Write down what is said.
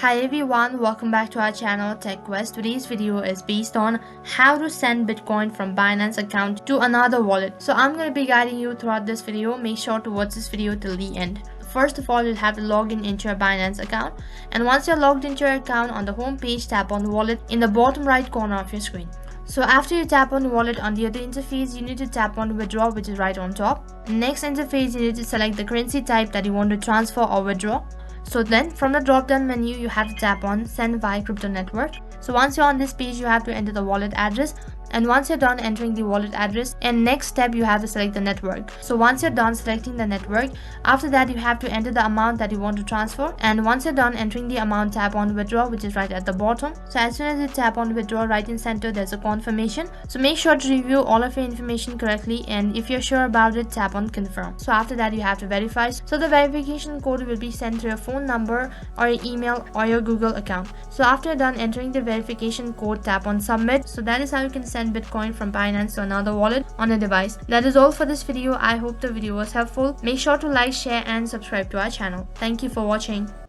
Hi everyone, welcome back to our channel Tech Quest. Today's video is based on how to send Bitcoin from Binance account to another wallet. So I'm going to be guiding you throughout this video. Make sure to watch this video till the end. First of all, you'll have to log into your Binance account, and once you're logged into your account, on the home page, tap on wallet in the bottom right corner of your screen. So after you tap on wallet, on the other interface you need to tap on withdraw, which is right on top. Next interface, you need to select the currency type that you want to transfer or withdraw. So then from the drop down menu, you have to tap on send via crypto network. So once you're on this page, you have to enter the wallet address, and once you're done entering the wallet address, and next step you have to select the network. So once you're done selecting the network, after that you have to enter the amount that you want to transfer, and once you're done entering the amount, tap on withdraw, which is right at the bottom. So as soon as you tap on withdraw, right in center there's a confirmation. So make sure to review all of your information correctly, and if you're sure about it, tap on confirm. So after that you have to verify. So the verification code will be sent to your phone number or your email or your Google account. So after you're done entering the verification code, tap on submit. So that is how you can send Bitcoin from Binance to another wallet on a device. That is all for this video. I hope the video was helpful. Make sure to like, share and subscribe to our channel. Thank you for watching.